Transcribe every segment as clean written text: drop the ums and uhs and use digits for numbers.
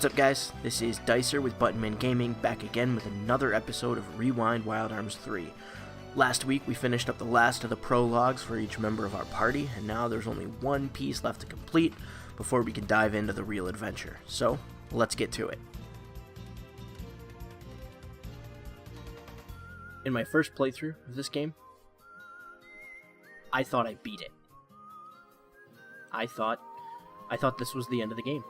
What's up, guys? This is Dicer with Buttonman Gaming, back again with another episode of Rewind Wild Arms 3. Last week we finished up the last of the prologues for each member of our party, and now there's only one piece left to complete before we can dive into the real adventure. So, let's get to it. In my first playthrough of this game, I thought I beat it. I thought this was the end of the game.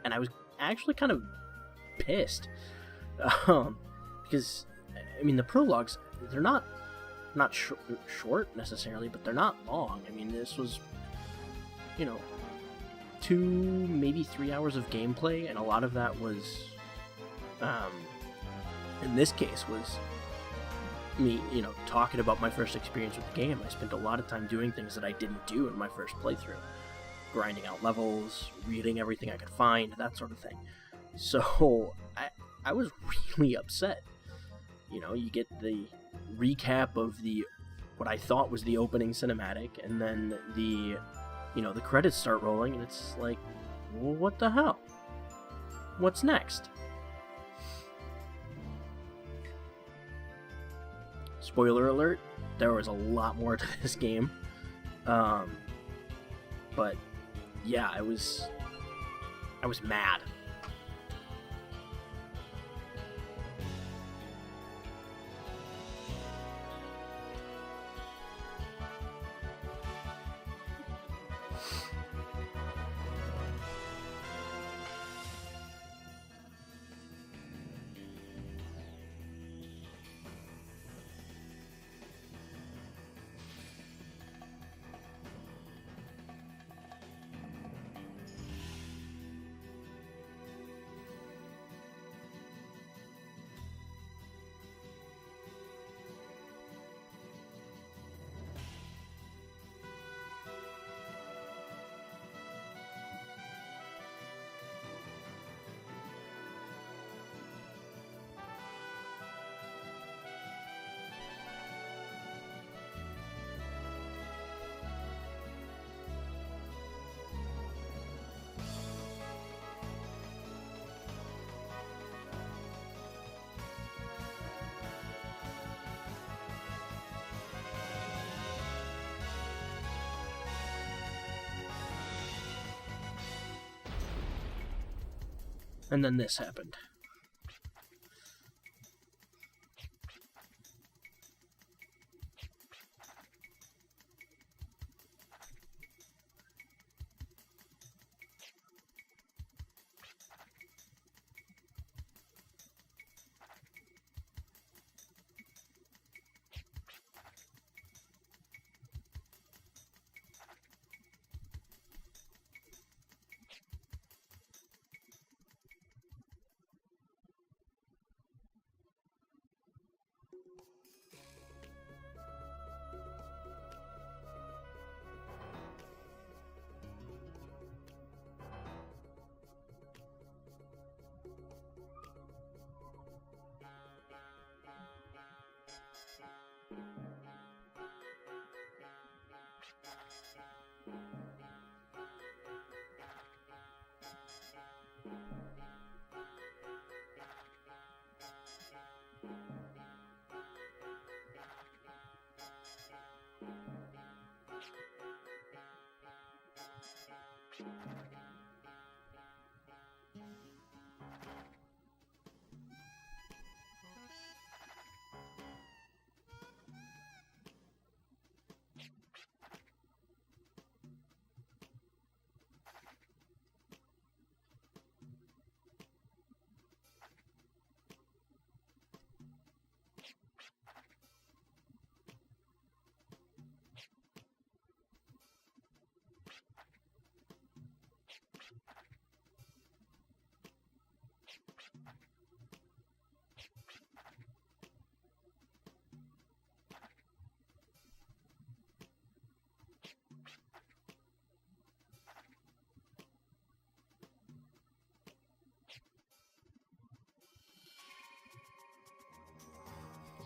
And I was actually kind of pissed, because, I mean, the prologues, they're not short necessarily, but they're not long. I mean, this was, 2, maybe 3 hours of gameplay, and a lot of that was, in this case, was me, talking about my first experience with the game. I spent a lot of time doing things that I didn't do in my first playthrough. Grinding out levels, reading everything I could find, that sort of thing. So, I was really upset. You get the recap of what I thought was the opening cinematic, and then the credits start rolling, and it's like, well, what the hell? What's next? Spoiler alert, there was a lot more to this game. But yeah, I was mad. And then this happened.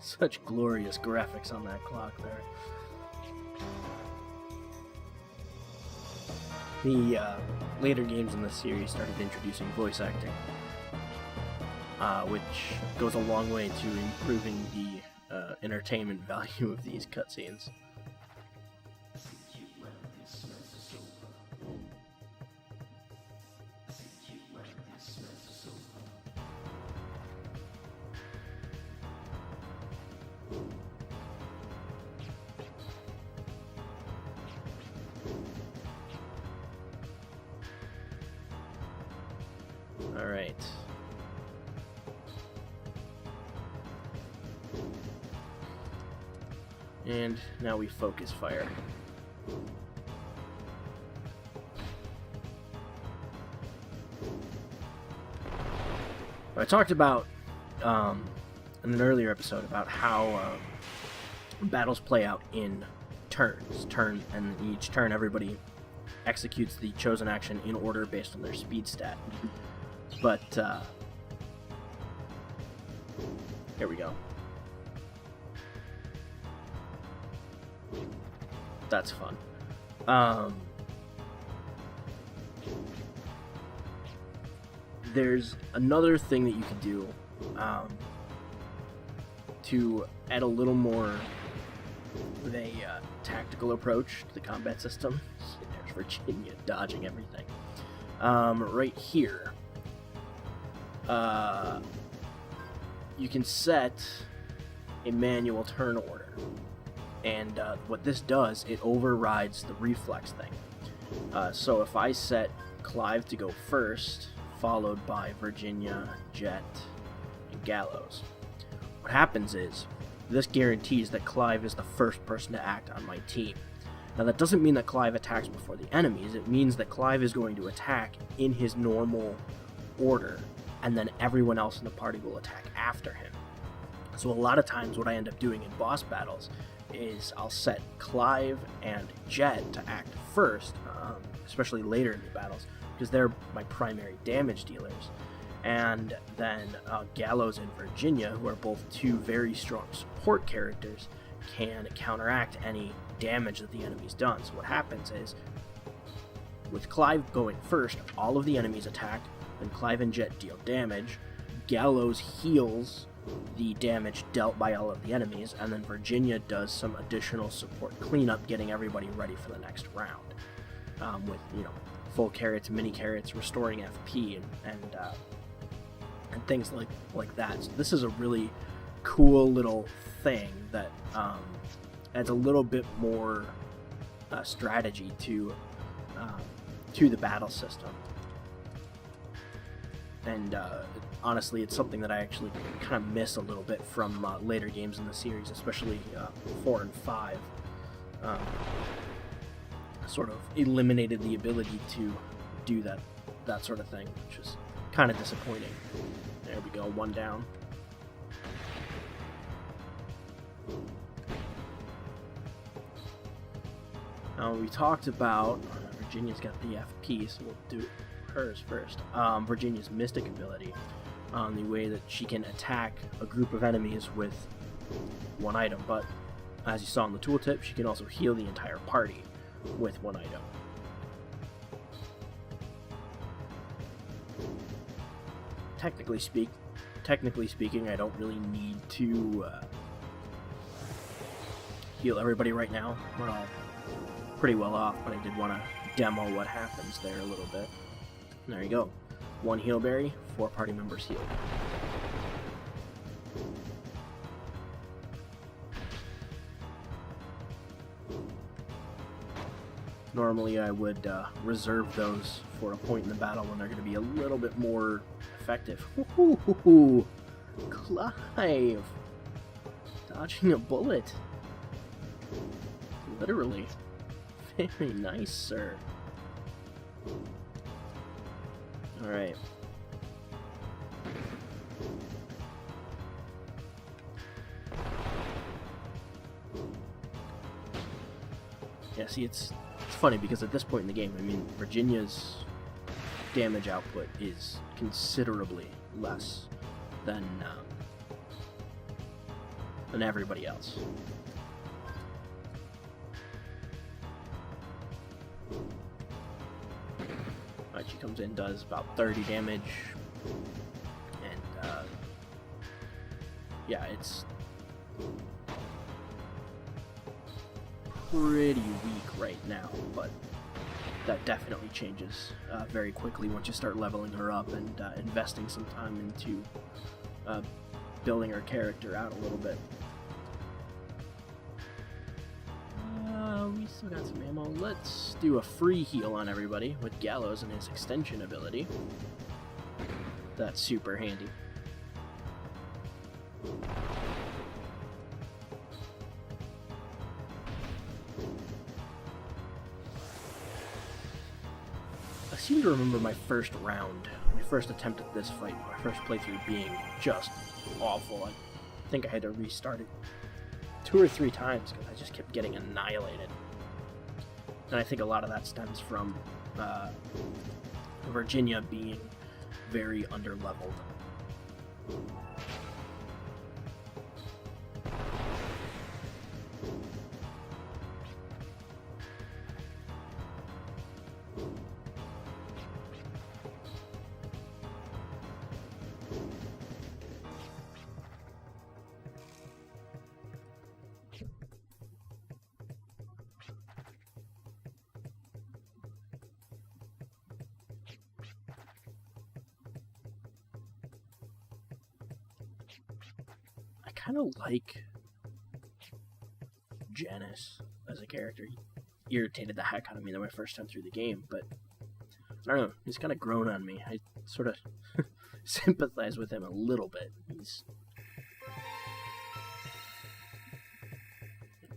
Such glorious graphics on that clock there. The later games in the series started introducing voice acting, which goes a long way to improving the entertainment value of these cutscenes. Alright. And now we focus fire. I talked about in an earlier episode about how battles play out in turns. And each turn everybody executes the chosen action in order based on their speed stat. But here we go. That's fun. There's another thing that you can do to add a little more of a tactical approach to the combat system. There's Virginia dodging everything. Right here. You can set a manual turn order, and what this does, it overrides the reflex thing. So if I set Clive to go first, followed by Virginia, Jet, and Gallows, what happens is this guarantees that Clive is the first person to act on my team. Now that doesn't mean that Clive attacks before the enemies, it means that Clive is going to attack in his normal order, and then everyone else in the party will attack after him. So a lot of times what I end up doing in boss battles is I'll set Clive and Jet to act first, especially later in the battles, because they're my primary damage dealers. And then Gallows and Virginia, who are both two very strong support characters, can counteract any damage that the enemy's done. So what happens is, with Clive going first, all of the enemies attack, then Clive and Jet deal damage, Gallows heals the damage dealt by all of the enemies, and then Virginia does some additional support cleanup, getting everybody ready for the next round. With, full carrots, mini carrots, restoring FP, and things like that. So this is a really cool little thing that adds a little bit more strategy to the battle system. And honestly, it's something that I actually kind of miss a little bit from later games in the series, especially 4 and 5. Sort of eliminated the ability to do that sort of thing, which is kind of disappointing. There we go, one down. Now we talked about Virginia's got the FP, so we'll do hers first. Virginia's Mystic ability, the way that she can attack a group of enemies with one item, but as you saw in the tooltip, she can also heal the entire party with one item. Technically speaking, I don't really need to heal everybody right now. We're all pretty well off, but I did want to demo what happens there a little bit. And there you go. 1 heal berry, 4 party members healed. Normally I would reserve those for a point in the battle when they're going to be a little bit more effective. Ooh, Clive! Dodging a bullet. Literally. Very nice, sir. Alright. Yeah, see, it's funny because at this point in the game, I mean, Virginia's damage output is considerably less than everybody else. She comes in, does about 30 damage, and yeah, it's pretty weak right now, but that definitely changes very quickly once you start leveling her up and investing some time into building her character out a little bit. We still got some ammo. Let's do a free heal on everybody with Gallows and his extension ability. That's super handy. I seem to remember my first round, my first attempt at this fight, my first playthrough being just awful. I think I had to restart it 2 or 3 times because I just kept getting annihilated. And I think a lot of that stems from Virginia being very underleveled. I kind of like Janice as a character. He irritated the heck out of me my first time through the game, but I don't know, he's kind of grown on me. I sort of sympathize with him a little bit. He's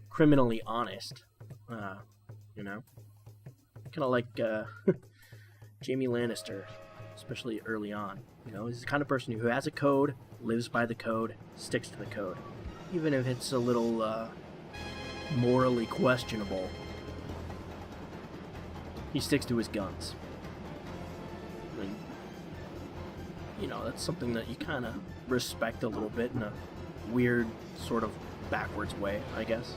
criminally honest, you know? Kind of like Jaime Lannister, especially early on. You know, he's the kind of person who has a code, lives by the code, sticks to the code. Even if it's a little morally questionable, he sticks to his guns. And, you know, that's something that you kind of respect a little bit in a weird, sort of backwards way, I guess.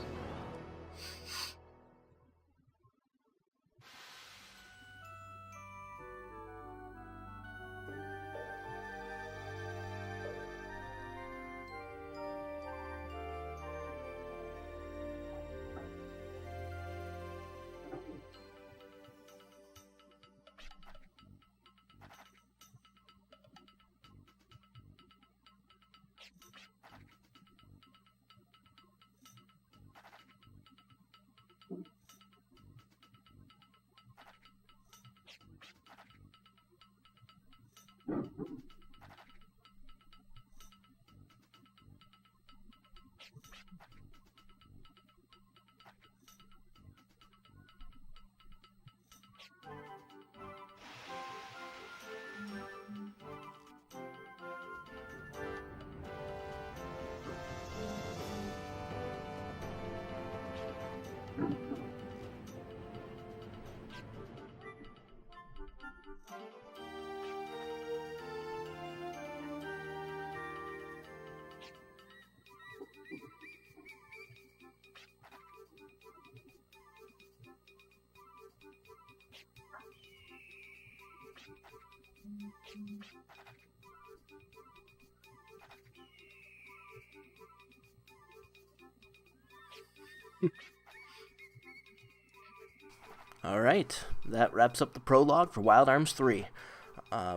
Alright, that wraps up the prologue for Wild Arms 3.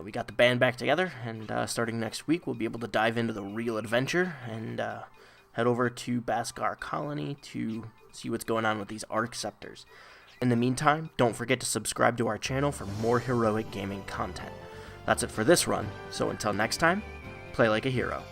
We got the band back together, and starting next week we'll be able to dive into the real adventure and head over to Baskar Colony to see what's going on with these Arc Scepters. In the meantime, don't forget to subscribe to our channel for more heroic gaming content. That's it for this run, so until next time, play like a hero.